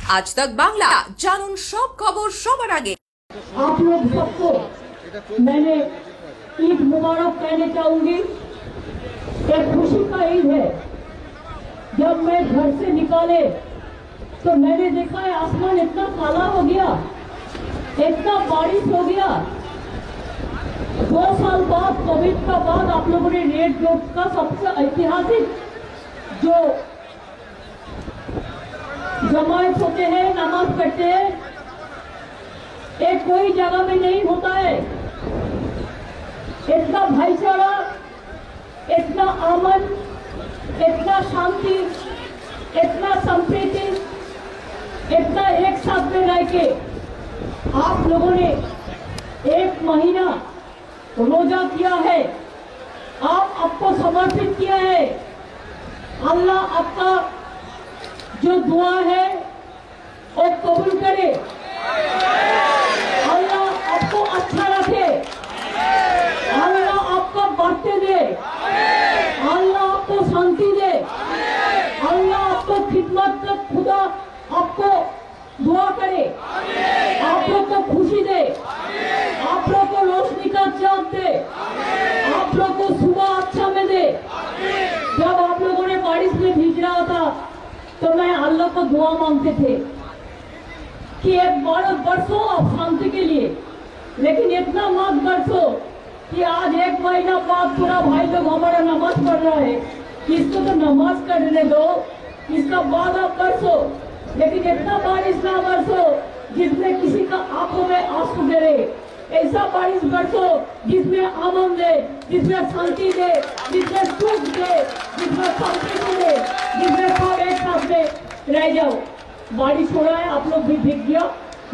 आज तक बांग्ला जानून सब खबर सবার आगे। आप लोग सबको मैंने ईद मुबारक कहना चाहूंगी। एक खुशी का ईद है। जब मैं घर से निकाले तो मैंने देखा है आसमान इतना काला हो गया, इतना बारिश हो गया। 2 साल बाद कोविड का बाद आप लोगों ने रेड जोक का सबसे ऐतिहासिक जो जमायत होते हैं, नमाज पढ़ते हैं, एक कोई जगह में नहीं होता है। इतना भाईचारा, इतना अमन, इतना शांति, इतना संप्रीति, इतना एक साथ में रह के आप लोगों ने 1 महीना रोजा किया है, आप आपको समर्पित किया है। अल्लाह आपका जो दुआ है वो कबूल करे, अल्लाह आपको अच्छा रखे, अल्लाह आपको बढ़ते दे, अल्लाह आपको शांति दे, अल्लाह आपको खिदमत का खुदा आपको दुआ करे, आप लोग को खुशी दे, आप लोग को रोशनी का चाँद दे, आप लोग को सुबह अच्छा में दे। जब आप लोगों ने बारिश में भीग रहा था तो मैं अल्लाह को दुआ मांगते थे कि एक बार बरसो आप शांति के लिए, लेकिन इतना मत बरसो कि आज 1 महीना बाद पूरा भाई लोग हमारा नमाज पढ़ रहा है, इसको तो नमाज करने दो, इसका बाद आप बरसो, लेकिन इतना बारिश ना बरसो जिसमें किसी का आंखों में आंसू गिरे। ऐसा बारिश बरसो जिसमें अमन दे, जिसमें शांति दे, जिसमें सुख दे, जिसमें संपत्ति दे, जिसमें सब एक साथ में रह जाओ। बारिश हो रहा है, आप लोग भी भीग गया।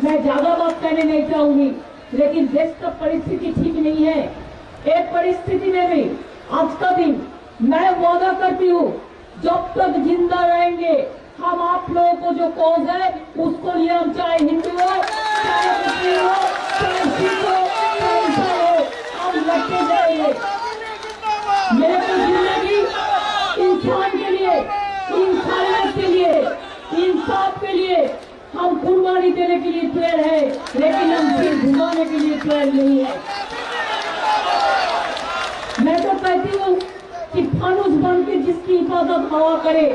मैं ज्यादा बात कहने नहीं चाहूंगी, लेकिन देश का परिस्थिति ठीक नहीं है। एक परिस्थिति में भी आज का दिन मैं वादा करती हूँ, जब तक जिंदा रहेंगे हम आप लोगों को जो कौज है उसको लिए, हम चाहे हिंदू हो, चाहे मुस्लिम हो, चाहे सिख हो, चाहे ईसाई हो, हम लड़ते जाएंगे। मेरे को जिंदगी इंसान के लिए, इंसानियत के लिए, इंसाफ के लिए हम कुर्बानी देने के लिए तैयार है, लेकिन हम सिर घुमाने के लिए तैयार नहीं है। मैं तो कहती हूँ कि फानुस बन के जिसकी इबादत हवा करे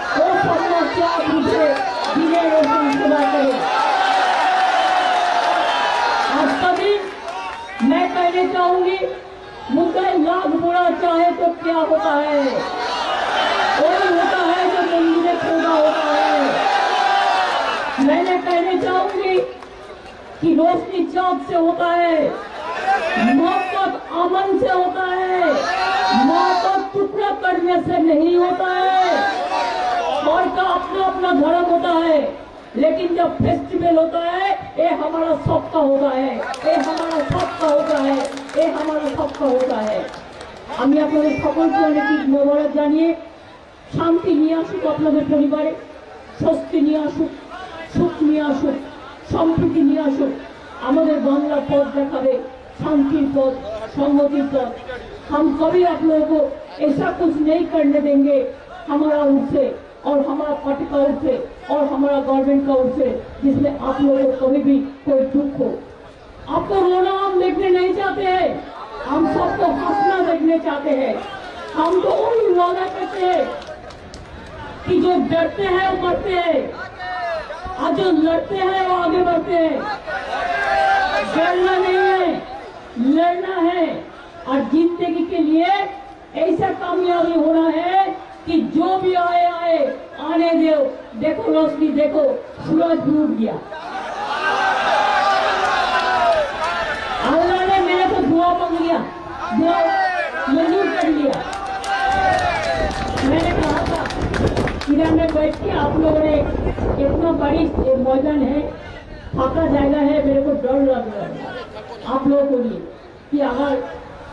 वो सबका क्या पूछे, जिन्हें रोशन खुदा करे। आज का दिन मैं कहने चाहूंगी, मुद्दा लाख बुरा चाहे तो क्या होता है, वही होता है जो मंदिर में खुदा होता है। मैंने कहने चाहूंगी कि रोशनी चाँद से होता है, मोहब्बत अमन से होता है, मोहब्बत टुकड़ा करने से नहीं होता है। और का अपना अपना धर्म होता है, लेकिन जब फेस्टिवल होता है ये हमारा सबका होता है, ये हमारा सबका होता है, ये हमारा सबका होता है। আমি আপনাদের সকলকে অনেক মোবারক জানিয়ে শান্তি নিয়ে আসুক, আপনাদের পরিবারে স্বস্তি নিয়ে আসুক, সুখ নিয়ে আসুক, সম্প্রীতি নিয়ে আসুক। আমাদের বাংলা পথ দেখাবে शांति पद, संगति पद। हम कभी आप लोगों को ऐसा कुछ नहीं करने देंगे हमारा ओर से और हमारा पार्टी का ओर से और हमारा गवर्नमेंट का ओर से, जिसमें आप लोगों को कभी भी कोई दुख हो। आपको रोना हम देखने नहीं चाहते हैं, हम सबको हंसना देखने चाहते हैं। हम तो वही वादा करते हैं कि जो डरते हैं वो मरते हैं और जो लड़ते हैं वो आगे बढ़ते हैं। डरना नहीं है, लड़ना है और जिंदगी के लिए ऐसा कामयाबी होना है कि जो भी आए आए आने दो। देखो रोशनी, देखो सूरज डूब गया। अल्लाह ने मेरे को दुआ मांग लिया, दुआ मंजूर कर लिया। मैंने कहा था इधर में बैठ के आप लोगों ने इतना बड़ी मैदान है, फाका जगह है, मेरे को डर लग रहा है आप लोगों को लिए कि अगर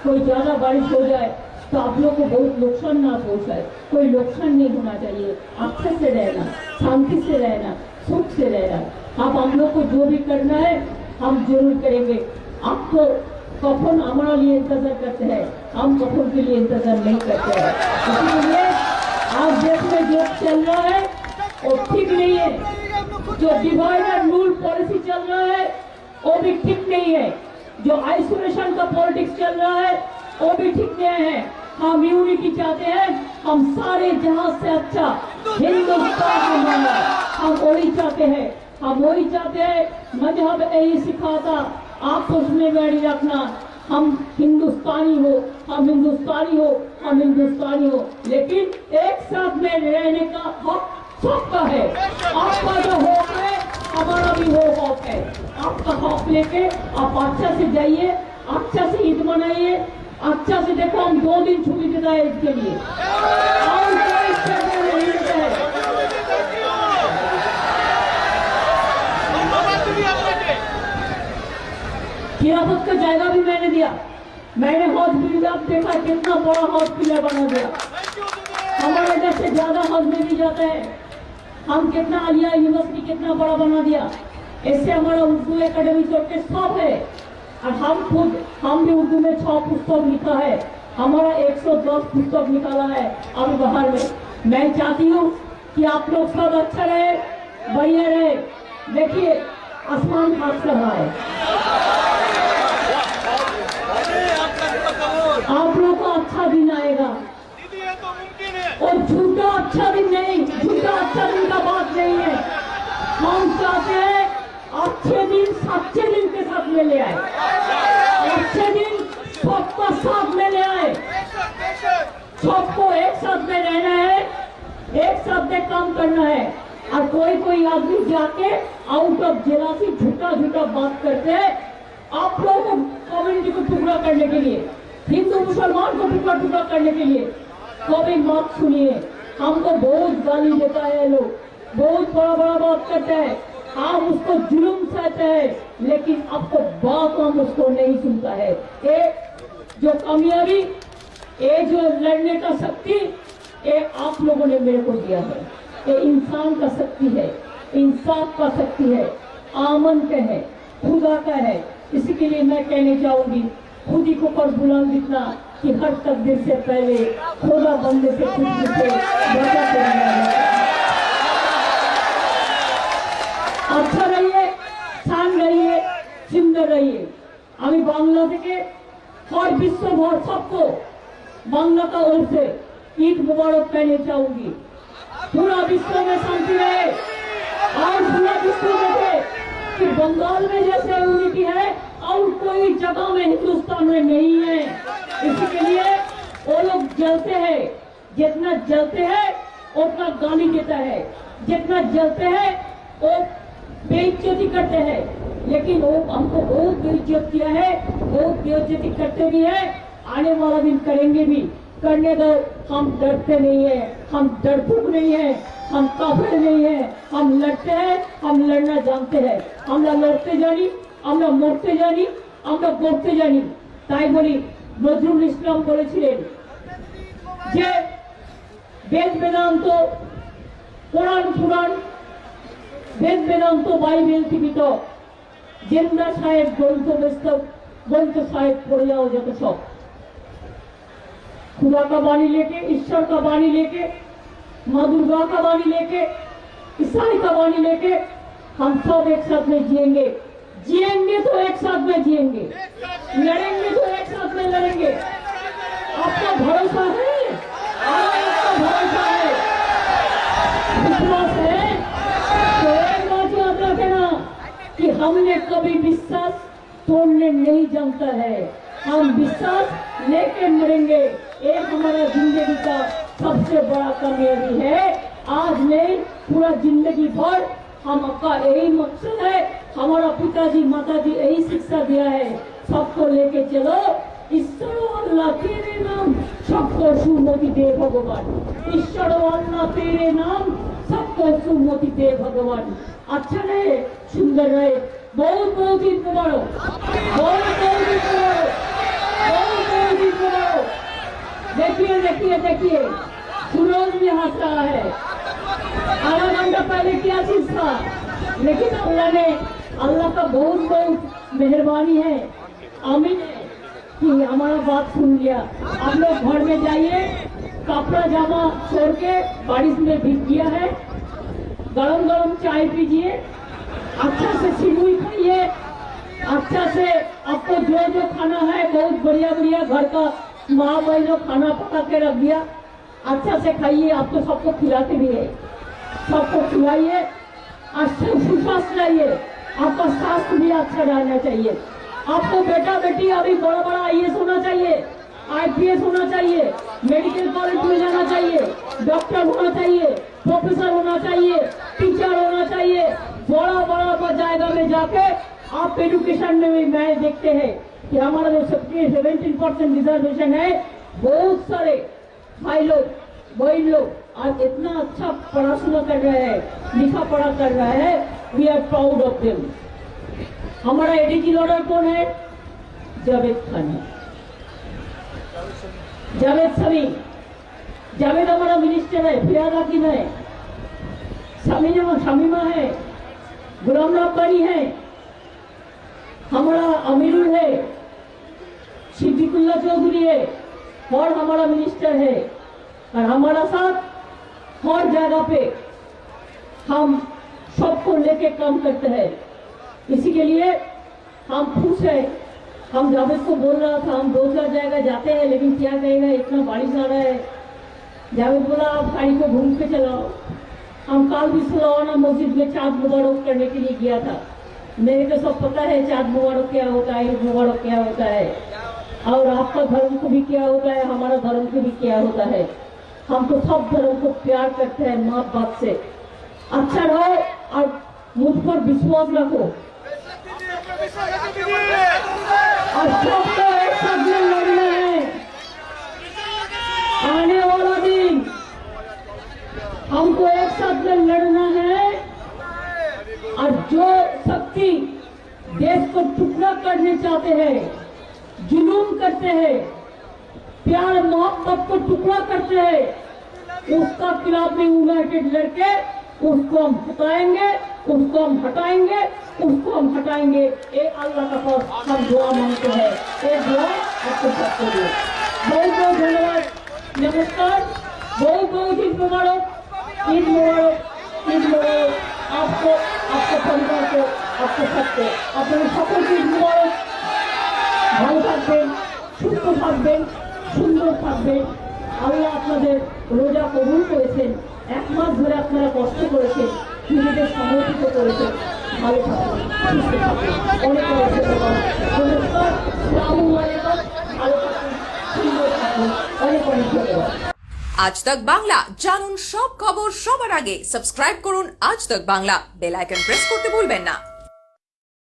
कोई ज्यादा बारिश हो जाए तो आप लोग को बहुत नुकसान ना पहुंचाए। कोई नुकसान नहीं होना चाहिए, अच्छे से रहना, शांति से रहना, सुख से रहना। अब हम लोग को जो भी करना है हम जरूर करेंगे। आपको कफन हमारे लिए इंतजार करते हैं, हम कफन के लिए इंतजार नहीं करते हैं। इसलिए आज देश में जो चल रहा है वो ठीक नहीं है। जो डिवाइड एंड रूल पॉलिसी चल रहा है वो भी ठीक नहीं है, जो आइसोलेशन का पॉलिटिक्स चल रहा है वो भी ठीक नहीं है। हम यूनिटी चाहते हैं, हम सारे जहां से अच्छा हिंदुस्तान में माना, हम वही चाहते हैं, हम वही चाहते हैं। मजहब यही सिखाता आपस में बैठी रखना, हम हिंदुस्तानी हो, हम हिंदुस्तानी हो, हम हिंदुस्तानी हो, लेकिन एक साथ में रहने का हक सबका है। आपका जो हक है हमारा भी वो हक है। आपका हक लेके आप अच्छा से जाइए, अच्छा से ईद मनाइए, अच्छा से देखो हम 2 दिन छुट्टी देता है ईद के लिए और कोई शर्त नहीं देता है। खिलाफत का जायगा भी मैंने दिया, मैंने हॉस्पिटल आप देखा कितना बड़ा हॉस्पिटल बना दिया, हमारे देश से ज्यादा हज में भी जाता है। हम कितना आलिया यूनिवर्सिटी कितना बड़ा बना दिया, इससे हमारा उर्दू एकेडमी के सब है और हम भी उर्दू में 6 पुस्तक लिखा है, हमारा 110 पुस्तक निकाला है अब बाहर में। मैं चाहती हूँ कि आप लोग सब अच्छा रहे, बढ़िया रहे। देखिए आसमान हाथ से रहा है, आप लोग को अच्छा दिन आएगा और झूठा अच्छा दिन नहीं, झूठा अच्छा दिन का बात नहीं है। हम चाहते हैं अच्छे दिन सच्चे दिन के साथ में ले आए, अच्छे दिन सबका साथ में ले आए, सबको एक साथ में रहना है, एक साथ में काम करना है। और कोई आदमी जाके आउट ऑफ जेलासी झूठा बात करते हैं आप लोगों को, कम्युनिटी को टुकड़ा करने के लिए, हिंदू मुसलमान को टुकड़ा करने के लिए। कभी मत सुनिए, हमको बहुत गाली देता है लोग, बहुत बड़ा बात करते हैं, हम उसको जुल्म सहते हैं, लेकिन आपको बात हम उसको नहीं सुनता है। ये जो कामयाबी, ये जो लड़ने का शक्ति, ये आप लोगों ने मेरे को दिया है। ये इंसान का शक्ति है, इंसाफ का शक्ति है, आमन का है, खुदा का है। इसी के लिए मैं कहना चाहूंगी, खुद ही को पर बुलंद दिखना कि हर तकदीर से पहले खुदा बंदे से खुद से वादा करना है। अच्छा रहिए, शान रहिए, सुंदर रहिए। আমি বাংলা থেকে और विश्व भर सबको बांग्ला का ओर से ईद मुबारक कहना चाहूंगी। पूरा विश्व में शांति रहे और पूरा विश्व देखे कि बंगाल में जैसे यूनिटी है और कोई जगह में हिंदुस्तान में नहीं है। इसी के लिए वो लोग जलते हैं, जितना जलते हैं उतना गाली देता है, जितना जलते हैं वो बेइज्जती करते हैं, लेकिन वो हमको बहुत बेइज्जत किया है, बहुत बेइज्जती करते भी है, आने वाला दिन करेंगे भी, करने दो। हम डरते नहीं है, हम डरपोक नहीं है, हम काफिर नहीं है, हम लड़ते हैं, हम लड़ना जानते हैं। আমরা লড়তে জানি, আমরা মরতে জানি, আমরা গড়তে জানি। তাই বলি নজরুল ইসলাম বলেছিলেন যে বেদ বেদান্ত, কোরআন পুরাণ, বেদ বেদান্ত বাইবেল টিভিত জেন্দা সাহেব গ্রন্থ साहेब पढ़ जाओ যত सब। खुदा का वाणी लेके, ईश्वर का वाणी लेके, माँ दुर्गा का वाणी लेके, ईसाई का वाणी लेके हम सब एक साथ में जिएंगे। जिएंगे तो एक साथ में जिएंगे, लड़ेंगे तो एक साथ में लड़ेंगे। आपका भरोसा है, आपका भरोसा है, विश्वास है तो एक बात याद रखना कि हमने कभी विश्वास तोड़ने नहीं जानता है, हम विश्वास लेके मरेंगे। एक हमारा जिंदगी का सबसे बड़ा कामयाबी है, आज नहीं पूरा जिंदगी भर हम आपका यही मकसद है। हमारा पिताजी माताजी यही शिक्षा दिया है, सबको लेके चलो, ईश्वर अल्लाह तेरे नाम सबको सुमति दे भगवान, ईश्वर अल्लाह तेरे नाम सबको सुमति दे भगवान। अच्छा रहे, सुंदर रहे, बहुत बहुत ईद मुबारक, बहुत बहुत ईद मुबारक, बहुत बहुत ईद मुबारक। देखिए देखिए देखिए, सूरज भी हंस रहा है। आधा घंटा पहले क्या चीज था, लेकिन अल्लाह का बहुत बहुत मेहरबानी है, आमीन है कि हमारा बात सुन लिया। आप लोग घर में जाइए, कपड़ा जामा छोड़ के, बारिश में भीग गया है, गरम गरम चाय पीजिए, अच्छा से सिमुई खाइए, अच्छा से आपको जो जो खाना है बहुत बढ़िया बढ़िया घर का माँ बहनों खाना पका के रख दिया, अच्छा से खाइए। आपको सबको खिलाते भी है, सबको खिलाइए, अच्छा सुस्वास्थ्य रहिए, आपका स्वास्थ्य भी अच्छा रहना चाहिए। आपको बेटा बेटी अभी बड़ा बड़ा IAS होना चाहिए, IPS होना चाहिए, मेडिकल कॉलेज में जाना चाहिए, डॉक्टर होना चाहिए, प्रोफेसर होना चाहिए, टीचर होना चाहिए, बड़ा बड़ा जाएगा में जाके आप एजुकेशन में भी मैं देखते हैं कि हमारा जो 17% रिजर्वेशन है, बहुत सारे भाई लोग बहन लोग आज इतना अच्छा पढ़ाशुना कर रहे हैं, लिखा पढ़ा कर रहे हैं। We are proud of them. हमारा ADG लॉर्डर कौन है? जावेद खान है, जावेद समीम। जावेद हमारा मिनिस्टर है, फियाद हकीम है, शमीमा है, गुलाम रब्बानी है, हमारा अमीरुल है, सिद्दीकुल्लाह चौधरी है और हमारा मिनिस्टर है। और हमारा साथ हर जगह पे हम सबको लेके काम करते हैं। इसी के लिए हम खुश है। हम जावेद को बोल रहा था हम 2-4 जगह जाते हैं, लेकिन क्या कहेगा इतना बारिश आ रहा है। जावेद बोला आप गाड़ी को घूम के चलाओ। हम काल भी सुलावाना मस्जिद में चाँद मुबारक करने के लिए गया था। मेरे को सब पता है चाँद मुबारक क्या होता है, ईद मुबारक क्या होता है, और आपका धर्म को भी क्या होता है, हमारा धर्म को भी क्या होता है। हम तो सब धर्म को प्यार करते हैं माँ बाप से। अच्छा रहो और मुझ पर विश्वास रखो और सबको एक साथ में लड़ना है। आने वाला दिन हमको एक साथ में लड़ना है और जो शक्ति देश को टुकड़ा करने चाहते हैं, जुलूम करते हैं, प्यार मोहब्बत को टुकड़ा करते हैं, उसका खिलाफ में यूनाइटेड लड़के उसको हम हटाएंगे, उसको हम हटाएंगे, उसको हम हटाएंगे। ये अल्लाह का पास हम दुआ मांगते हैं। ये दुआ आपको सबको दे। बहुत बहुत धन्यवाद, नमस्कार, बहुत बहुत ईद मुबारक, ईद मुबारक, ईद मुबारक आपको, आपके परिवार को, आपको सबको, अपने সকল ईद मुबारक। ভালো থাকবেন, সুস্থ থাকবেন, সুন্দর থাকবেন। আল্লাহ আপনাদের রোজা কবুল করেছেন, 1 মাস ধরে আপনারা কষ্ট করেছেন, নিজেদের সমর্পিত করেছেন। ভালো থাকবেন, সুস্থ থাকবেন, অনেক অনেক ধন্যবাদ। নমস্কার, আসসালামু আলাইকুম, ভালো থাকবেন, সুন্দর থাকবেন, অনেক অনেক ধন্যবাদ। আজ তক বাংলা, জানুন সব খবর সবার আগে। সাবস্ক্রাইব করুন আজ তক বাংলা, বেল আইকন প্রেস করতে ভুলবেন না।